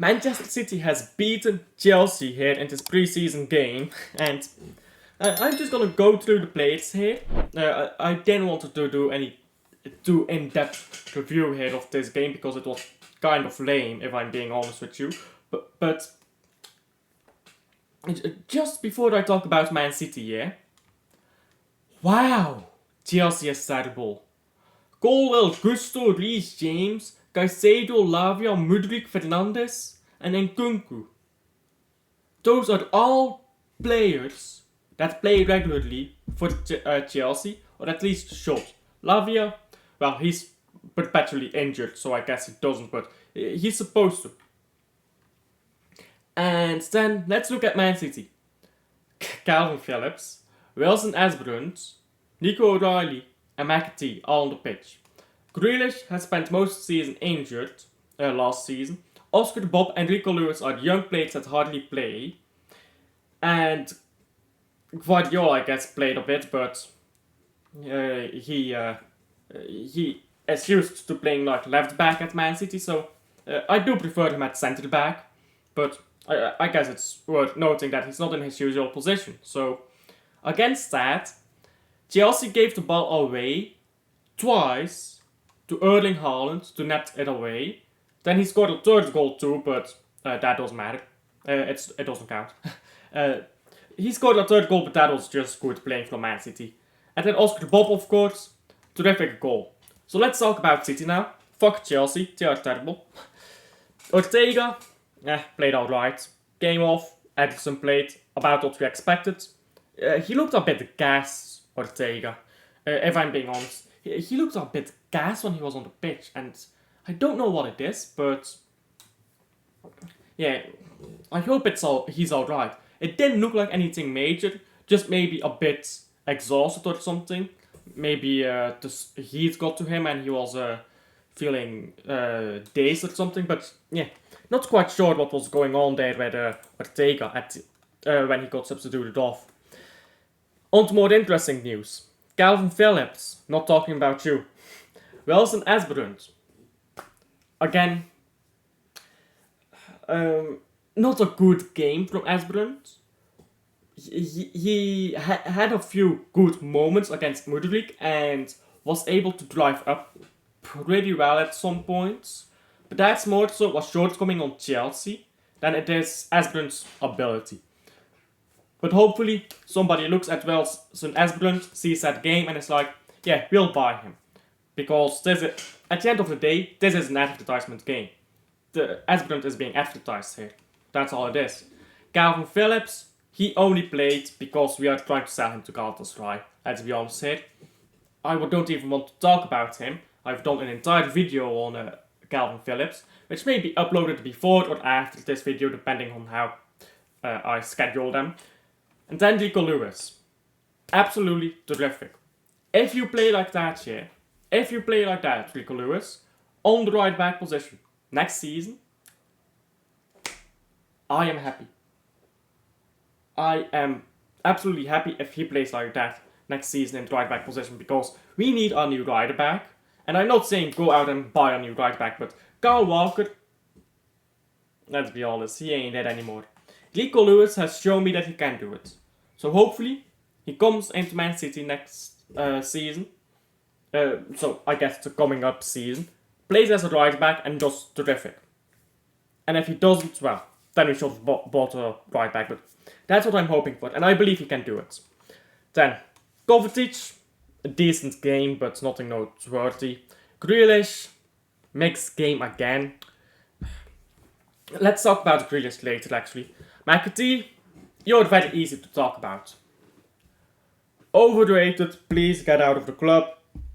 Manchester City has beaten Chelsea here in this preseason game, and I'm just gonna go through the players here. I didn't want to do any too in-depth review here of this game because it was kind of lame, if I'm being honest with you. But just before I talk about Man City, yeah. Wow, Chelsea is terrible. Colwell, Gusto, Reece James, Caicedo, Lavia, Mudryk, Fernandes, and Nkunku. Those are all players that play regularly for Chelsea, or at least should. Lavia, well, he's perpetually injured, so I guess he doesn't, but he's supposed to. And then let's look at Man City. Calvin Phillips, Wilson Asbrunt, Nico O'Reilly, and McAtee all on the pitch. Grealish has spent most of the season injured last season. Oscar Bob and Rico Lewis are young players that hardly play. And Guardiola, I guess, played a bit, but he is used to playing like left back at Man City, so I do prefer him at centre back. But I guess it's worth noting that he's not in his usual position. So against that, Chelsea gave the ball away twice to Erling Haaland to net it away. Then he scored a third goal too, but that doesn't matter. It doesn't count. He scored a third goal, but that was just good playing from Man City. And then Oscar Bob, of course, terrific goal. So let's talk about City now. Fuck Chelsea, they are terrible. Ortega, played alright. Game off, Edison played about what we expected. He looked a bit gas, Ortega. If I'm being honest. He looked a bit gas when he was on the pitch, and I don't know what it is, but yeah, I hope he's alright. It didn't look like anything major, just maybe a bit exhausted or something. Maybe the heat got to him and he was feeling dazed or something, but yeah, not quite sure what was going on there with Ortega when he got substituted off. On to more interesting news. Calvin Phillips, not talking about you. Wilson Asbrunt. Again, not a good game from Asbrunt. He had a few good moments against Mudryk and was able to drive up pretty well at some points. But that's more so a shortcoming on Chelsea than it is Asbrunt's ability. But hopefully somebody looks at Wilson Asbrunt, sees that game and is like, yeah, we'll buy him. Because at the end of the day, this is an advertisement game. The Asbrunt is being advertised here. That's all it is. Calvin Phillips, he only played because we are trying to sell him to Galatasaray. Let's be honest here. I don't even want to talk about him. I've done an entire video on Calvin Phillips, which may be uploaded before or after this video, depending on how I schedule them. And then Rico Lewis. Absolutely terrific. If you play like that, Rico Lewis, on the right back position, next season, I am happy. I am absolutely happy if he plays like that next season in the right back position, because we need a new right back. And I'm not saying go out and buy a new right back, but Kyle Walker, let's be honest, he ain't it anymore. Rico Lewis has shown me that he can do it. So hopefully he comes into Man City next season. So I guess the coming up season. Plays as a right back and does terrific. And if he doesn't, well, then we should have bought a right back. But that's what I'm hoping for, and I believe he can do it. Then, Kovacic, a decent game, but nothing noteworthy. Grealish, mixed game again. Let's talk about Grealish later, actually. McAtee, you're very easy to talk about. Overrated, please get out of the club.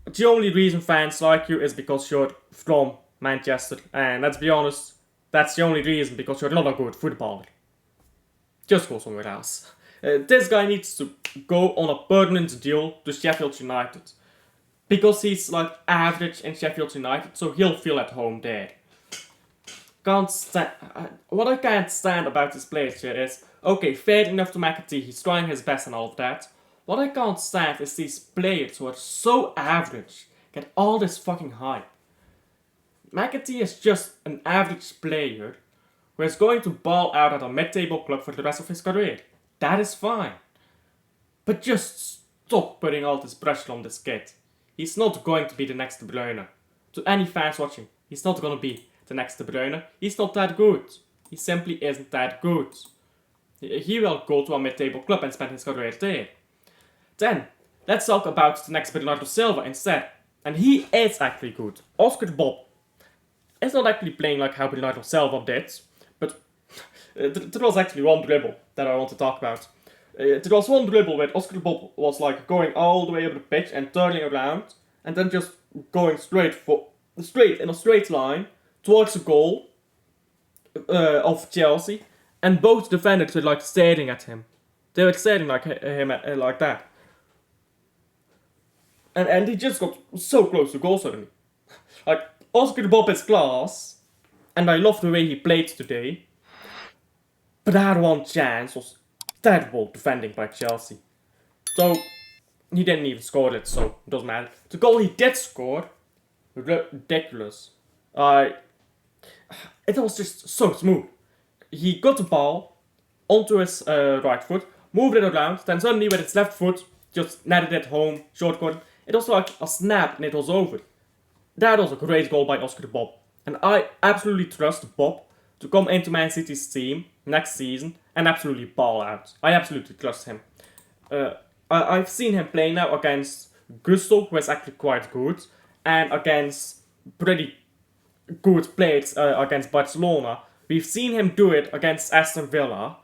The only reason fans like you is because you're from Manchester, and let's be honest, that's the only reason, because you're not a good footballer. Just go somewhere else. This guy needs to go on a permanent deal to Sheffield United. Because he's like average in Sheffield United, so he'll feel at home there. What I can't stand about this player here is, okay, fair enough to McAtee, he's trying his best and all of that. What I can't stand is these players who are so average get all this fucking hype. McAtee is just an average player who is going to ball out at a mid-table club for the rest of his career. That is fine. But just stop putting all this pressure on this kid. He's not going to be the next De Bruyne. To any fans watching, he's not going to be the next De Bruyne. He's not that good. He simply isn't that good. He will go to a mid-table club and spend his career there. Then, let's talk about the next Bernardo Silva instead. And he is actually good. Oscar Bob is not actually playing like how Bernardo Silva did, but there was actually one dribble that I want to talk about. There was one dribble where Oscar Bob was like going all the way up the pitch and turning around, and then just going straight in a straight line towards the goal of Chelsea, and both defenders were like staring at him. They were staring like him like that, and he just got so close to goal suddenly. Like Oscar Bob is class, and I love the way he played today. But that one chance was terrible defending by Chelsea. So he didn't even score it, so it doesn't matter. The goal he did score, ridiculous. It was just so smooth. He got the ball onto his right foot, moved it around, then suddenly with his left foot just netted it home, short corner. It was like a snap and it was over. That was a great goal by Oscar Bob. And I absolutely trust Bob to come into Man City's team next season and absolutely ball out. I absolutely trust him. I've seen him play now against Gusto, who is actually quite good, and against pretty good players against Barcelona. We've seen him do it against Aston Villa,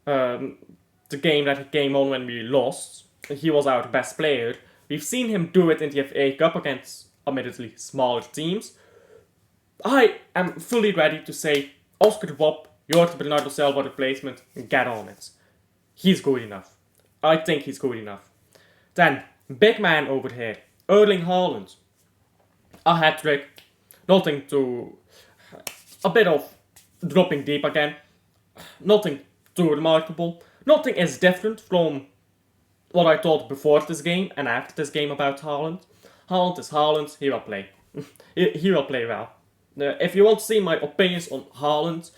the game that he came on when we lost. He was our best player. We've seen him do it in the FA Cup against, admittedly, smaller teams. I am fully ready to say, Oscar Bob, you're the Bernardo Silva replacement, get on it. He's good enough. I think he's good enough. Then, big man over here, Erling Haaland. A hat-trick, nothing to... a bit of dropping deep again. Nothing too remarkable. Nothing is different from what I thought before this game and after this game about Haaland. Haaland is Haaland, he will play. he will play well. If you want to see my opinions on Haaland,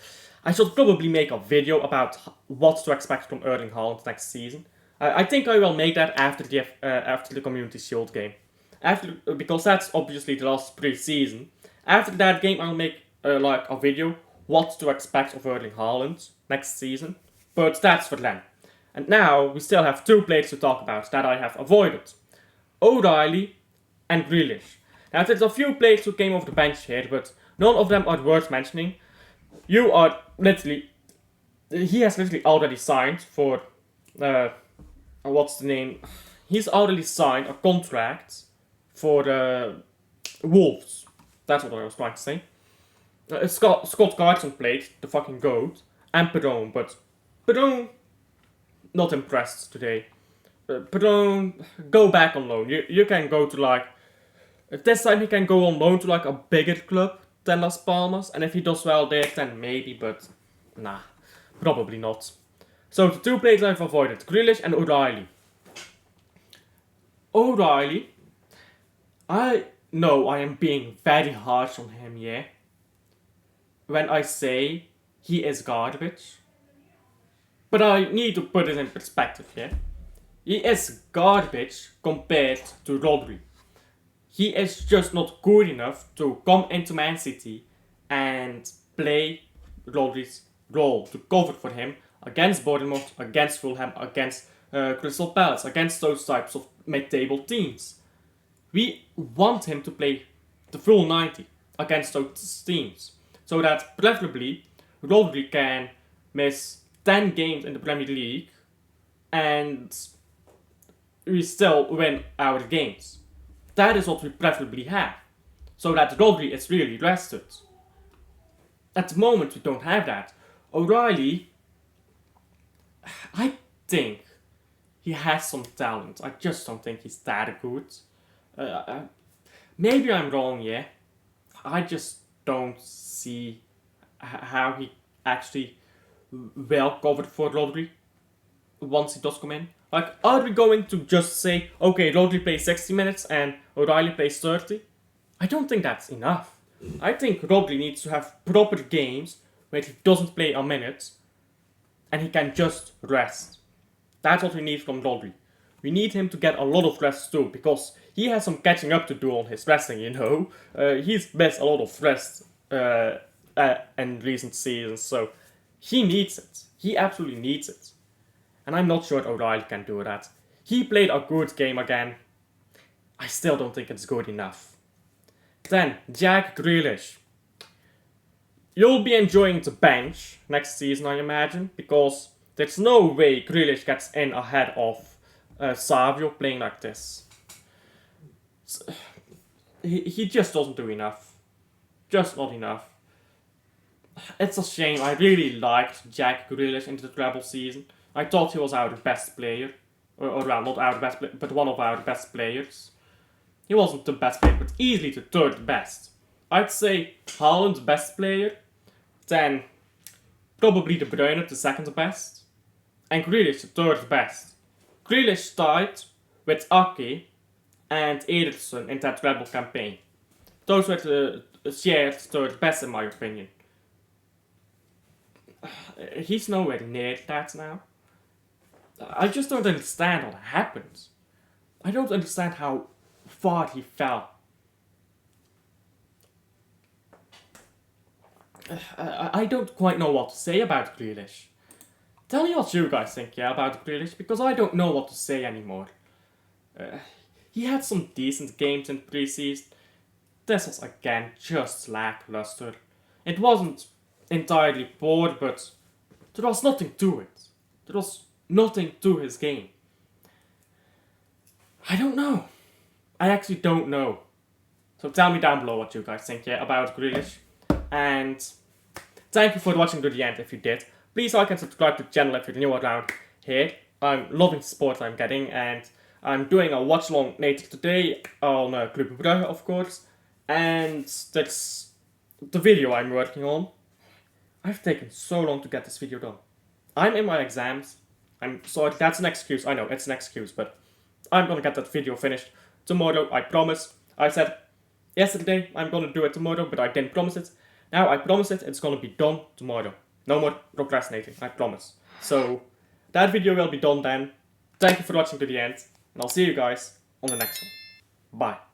I should probably make a video about what to expect from Erling Haaland next season. I think I will make that after the Community Shield game. Because that's obviously the last pre-season. After that game I'll make like a video what to expect of Erling Haaland next season. But that's for then. And now we still have two players to talk about that I have avoided. O'Reilly and Grealish. Now there's a few players who came off the bench here, but none of them are worth mentioning. He has literally already signed for, what's the name? He's already signed a contract for Wolves. That's what I was trying to say. Scott Carson played, the fucking GOAT, and Perron, but Perron, not impressed today. Perron, go back on loan. You can go to like, this time he can go on loan to like a bigger club than Las Palmas, and if he does well there, then maybe, but nah, probably not. So the two players I've avoided, Grealish and O'Reilly. O'Reilly, I know I am being very harsh on him, yeah, when I say he is garbage, but I need to put it in perspective, yeah. He is garbage compared to Rodri. He is just not good enough to come into Man City and play Rodri's role, to cover for him against Bournemouth, against Fulham, against Crystal Palace, against those types of mid-table teams. We want him to play the full 90 against those teams, so that preferably Rodri can miss 10 games in the Premier League and we still win our games. That is what we preferably have, so that Rodri is really rested. At the moment we don't have that. O'Reilly, I think he has some talent. I just don't think he's that good. Maybe I'm wrong, yeah. I just don't see how he actually will cover for Rodri once he does come in. Like, are we going to just say, okay, Rodri plays 60 minutes and O'Reilly plays 30? I don't think that's enough. I think Rodri needs to have proper games where he doesn't play a minute and he can just rest. That's what we need from Rodri. We need him to get a lot of rest too, because he has some catching up to do on his resting, you know. He's missed a lot of rest in recent seasons, so he needs it. He absolutely needs it. And I'm not sure O'Reilly can do that. He played a good game again. I still don't think it's good enough. Then, Jack Grealish. You'll be enjoying the bench next season, I imagine, because there's no way Grealish gets in ahead of Savio playing like this. He just doesn't do enough. Just not enough. It's a shame. I really liked Jack Grealish into the treble season. I thought he was our best player. Or well, not our best player, but one of our best players. He wasn't the best player, but easily the third best. I'd say Haaland best player. Then probably De Bruyne the second best. And Grealish the third best. Grealish tied with Ake and Ederson in that treble campaign. Those were the shared third best in my opinion. He's nowhere near that now. I just don't understand what happened. I don't understand how far he fell. I don't quite know what to say about Grealish. Tell me what you guys think, about Grealish, because I don't know what to say anymore. He had some decent games in pre-season. This was again just lackluster. It wasn't entirely poor, but there was nothing to it. There was nothing to his game. I don't know. I actually don't know. So tell me down below what you guys think about Grealish. And thank you for watching to the end if you did. Please like and subscribe to the channel if you're new around here. I'm loving the support I'm getting, and I'm doing a watch along later today on Club Brugge, of course. And that's the video I'm working on. I've taken so long to get this video done. I'm in my exams. I'm sorry, that's an excuse. I know, it's an excuse, but I'm gonna get that video finished tomorrow, I promise. I said yesterday I'm gonna do it tomorrow, but I didn't promise it. Now I promise it, it's gonna be done tomorrow. No more procrastinating, I promise. So, that video will be done then. Thank you for watching to the end, and I'll see you guys on the next one. Bye.